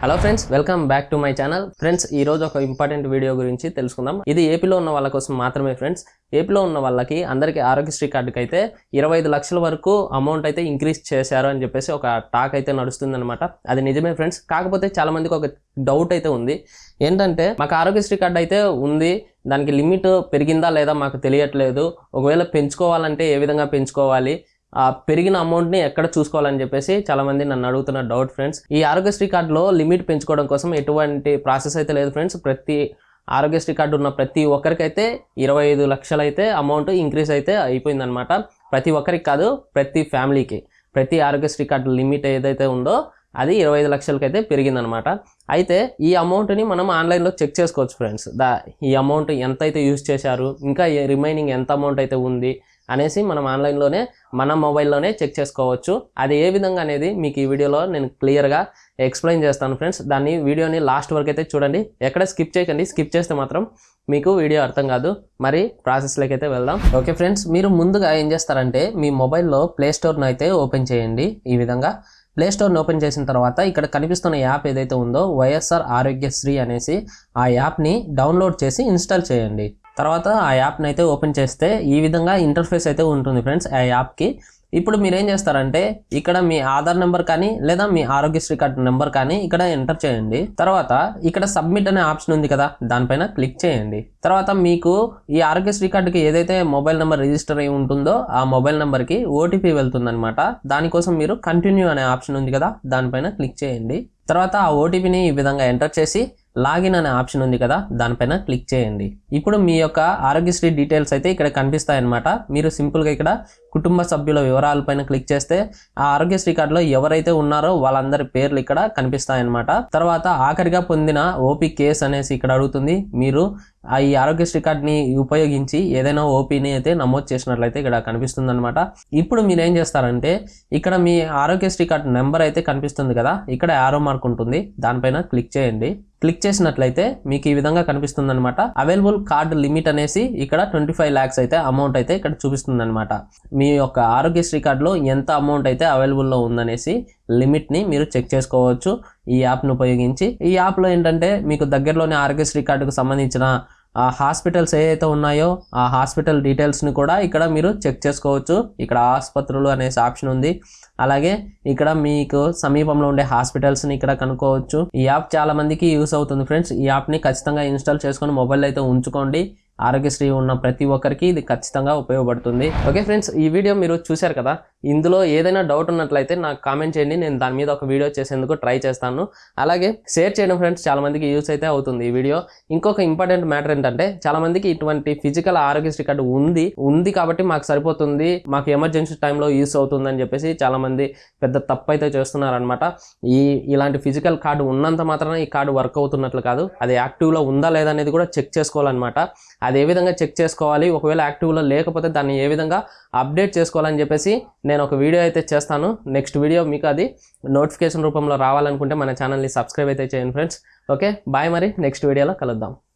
Hello friends, welcome back to my channel. Friends, ఈ రోజు ఒక ఇంపార్టెంట్ వీడియో గురించి తెలుసుకుందాం. ఇది ఏపీలో ఉన్న వాళ్ళ కోసం మాత్రమే ఫ్రెండ్స్. ఏపీలో ఉన్న వాళ్ళకి అందరికీ ఆరోగ్యశ్రీ కార్డుకి అయితే 25 లక్షల వరకు అమౌంట్ అయితే ఇంక్రీజ్ చేశారు అని చెప్పేసి ఒక టాక్ అయితే నడుస్తుంది అనమాట. అది నిజమే ఫ్రెండ్స్. కాకపోతే చాలా మందికి ఒక డౌట్ అయితే ఉంది. ఏంటంటే, మాకు ఆరోగ్యశ్రీ కార్డు అయితే ఉంది, దానికి లిమిట్ పెరిగిందా లేదా మాకు తెలియట్లేదు, ఒకవేళ పెంచుకోవాలంటే ఏ విధంగా పెంచుకోవాలి, ఆ పెరిగిన అమౌంట్ని ఎక్కడ చూసుకోవాలని చెప్పేసి చాలా మంది నన్ను అడుగుతున్న డౌట్ ఫ్రెండ్స్. ఈ ఆరోగ్యశ్రీ కార్డులో లిమిట్ పెంచుకోవడం కోసం ఎటువంటి ప్రాసెస్ అయితే లేదు ఫ్రెండ్స్. ప్రతి ఆరోగ్యశ్రీ కార్డు ఉన్న ప్రతి ఒక్కరికైతే 25 లక్షలు అయితే అమౌంట్ ఇంక్రీజ్ అయితే అయిపోయిందనమాట. ప్రతి ఒక్కరికి కాదు, ప్రతి ఫ్యామిలీకి. ప్రతి ఆరోగ్యశ్రీ కార్డు లిమిట్ ఏదైతే ఉందో అది 25 లక్షలకైతే పెరిగిందనమాట. అయితే ఈ అమౌంట్ని మనం ఆన్లైన్లో చెక్ చేసుకోవచ్చు ఫ్రెండ్స్. ఈ అమౌంట్ ఎంత అయితే యూజ్ చేశారు, ఇంకా రిమైనింగ్ ఎంత అమౌంట్ అయితే ఉంది అనేసి మనం ఆన్లైన్లోనే మన మొబైల్లోనే చెక్ చేసుకోవచ్చు. అది ఏ విధంగా అనేది మీకు ఈ వీడియోలో నేను క్లియర్గా ఎక్స్ప్లెయిన్ చేస్తాను ఫ్రెండ్స్. వీడియోని లాస్ట్ వరకు అయితే చూడండి, ఎక్కడ స్కిప్ చేయకండి. స్కిప్ చేస్తే మాత్రం మీకు వీడియో అర్థం కాదు. మరి ప్రాసెస్లోకి అయితే వెళ్దాం. ఓకే ఫ్రెండ్స్, మీరు ముందుగా ఏం చేస్తారంటే మీ మొబైల్లో ప్లే స్టోర్ను అయితే ఓపెన్ చేయండి. ఈ విధంగా ప్లే స్టోర్ని ఓపెన్ చేసిన తర్వాత ఇక్కడ కనిపిస్తున్న యాప్ ఏదైతే ఉందో వైఎస్ఆర్ ఆరోగ్యశ్రీ అనేసి, ఆ యాప్ని డౌన్లోడ్ చేసి ఇన్స్టాల్ చేయండి. తర్వాత ఆ యాప్ని అయితే ఓపెన్ చేస్తే ఈ విధంగా ఇంటర్ఫేస్ అయితే ఉంటుంది ఫ్రెండ్స్ ఆ యాప్కి. ఇప్పుడు మీరు ఏం చేస్తారంటే, ఇక్కడ మీ ఆధార్ నెంబర్ కానీ లేదా మీ ఆరోగ్యశ్రీ కార్డు నెంబర్ కానీ ఇక్కడ ఎంటర్ చేయండి. తర్వాత ఇక్కడ సబ్మిట్ అనే ఆప్షన్ ఉంది కదా, దానిపైన క్లిక్ చేయండి. తర్వాత మీకు ఈ ఆరోగ్యశ్రీ కార్డుకి ఏదైతే మొబైల్ నెంబర్ రిజిస్టర్ అయి ఉంటుందో ఆ మొబైల్ నెంబర్కి ఓటీపీ వెళ్తుందనమాట. దానికోసం మీరు కంటిన్యూ అనే ఆప్షన్ ఉంది కదా, దానిపైన క్లిక్ చేయండి. తర్వాత ఆ ఓటీపీని ఈ విధంగా ఎంటర్ చేసి లాగిన్ అనే ఆప్షన్ ఉంది కదా, దానిపైన క్లిక్ చేయండి. ఇప్పుడు మీ యొక్క ఆరోగ్యశ్రీ డీటెయిల్స్ అయితే ఇక్కడ కనిపిస్తాయన్నమాట. మీరు సింపుల్గా ఇక్కడ కుటుంబ సభ్యుల వివరాలపైన క్లిక్ చేస్తే ఆ ఆరోగ్యశ్రీ కార్డులో ఎవరైతే ఉన్నారో వాళ్ళందరి పేర్లు ఇక్కడ కనిపిస్తాయన్నమాట. తర్వాత ఆఖరిగా పొందిన ఓపీ కేస్ అనేసి ఇక్కడ అడుగుతుంది. మీరు ఈ ఆరోగ్యశ్రీ కార్డుని ఉపయోగించి ఏదైనా ఓపీని అయితే నమోదు చేసినట్లయితే ఇక్కడ కనిపిస్తుంది అనమాట. ఇప్పుడు మీరు ఏం చేస్తారంటే, ఇక్కడ మీ ఆరోగ్యశ్రీ కార్డు నెంబర్ అయితే కనిపిస్తుంది కదా, ఇక్కడ యారో మార్క్ ఉంటుంది, దానిపైన క్లిక్ చేయండి. క్లిక్ చేసినట్లయితే మీకు ఈ విధంగా కనిపిస్తుంది అనమాట. అవైలబుల్ కార్డ్ లిమిట్ అనేసి ఇక్కడ 25 lakhs అయితే అమౌంట్ అయితే ఇక్కడ చూపిస్తుంది అనమాట. మీ యొక్క ఆరోగ్యశ్రీ కార్డులో ఎంత అమౌంట్ అయితే అవైలబుల్లో ఉందనేసి లిమిట్ని మీరు చెక్ చేసుకోవచ్చు ఈ యాప్ను ఉపయోగించి. ఈ యాప్లో ఏంటంటే, మీకు దగ్గరలోని ఆరోగ్యశ్రీ కార్డుకు సంబంధించిన ఆ హాస్పిటల్స్ ఏవైతే ఉన్నాయో ఆ హాస్పిటల్ డీటెయిల్స్ని కూడా ఇక్కడ మీరు చెక్ చేసుకోవచ్చు. ఇక్కడ ఆసుపత్రులు అనేసి ఆప్షన్ ఉంది. అలాగే ఇక్కడ మీకు సమీపంలో ఉండే హాస్పిటల్స్ని ఇక్కడ కనుక్కోవచ్చు. ఈ యాప్ చాలా మందికి యూస్ అవుతుంది ఫ్రెండ్స్. ఈ యాప్ని ఖచ్చితంగా ఇన్స్టాల్ చేసుకొని మొబైల్ అయితే ఉంచుకోండి. ఆరోగ్యశ్రీ ఉన్న ప్రతి ఒక్కరికి ఇది ఖచ్చితంగా ఉపయోగపడుతుంది. ఓకే ఫ్రెండ్స్, ఈ వీడియో మీరు చూశారు కదా. ఇందులో ఏదైనా డౌట్ ఉన్నట్లయితే నాకు కామెంట్ చేయండి, నేను దాని మీద ఒక వీడియో చేసేందుకు ట్రై చేస్తాను. అలాగే షేర్ చేయడం ఫ్రెండ్స్, చాలా మందికి యూస్ అయితే అవుతుంది ఈ వీడియో. ఇంకొక ఇంపార్టెంట్ మ్యాటర్ ఏంటంటే, చాలా మందికి ఇటువంటి ఫిజికల్ ఆరోగ్యశ్రీ కార్డు ఉంది కాబట్టి మాకు సరిపోతుంది, మాకు ఎమర్జెన్సీ టైంలో యూస్ అవుతుంది అని చెప్పేసి చాలా మంది పెద్ద తప్పు అయితే చేస్తున్నారనమాట. ఇలాంటి ఫిజికల్ కార్డు ఉన్నంత మాత్రాన ఈ కార్డు వర్క్ అవుతున్నట్లు కాదు, అది యాక్టివ్లో ఉందా లేదా అనేది కూడా చెక్ చేసుకోవాలన్నమాట. అది ఏ విధంగా చెక్ చేసుకోవాలి, ఒకవేళ యాక్టివ్లో లేకపోతే దాన్ని ఏ విధంగా అప్డేట్ చేసుకోవాలని చెప్పేసి నేను ఒక వీడియో అయితే చేస్తాను. నెక్స్ట్ వీడియో మీకు అది నోటిఫికేషన్ రూపంలో రావాలనుకుంటే మన ఛానల్ని సబ్స్క్రైబ్ అయితే చేయండి ఫ్రెండ్స్. ఓకే బాయ్, మరి నెక్స్ట్ వీడియోలో కలుద్దాం.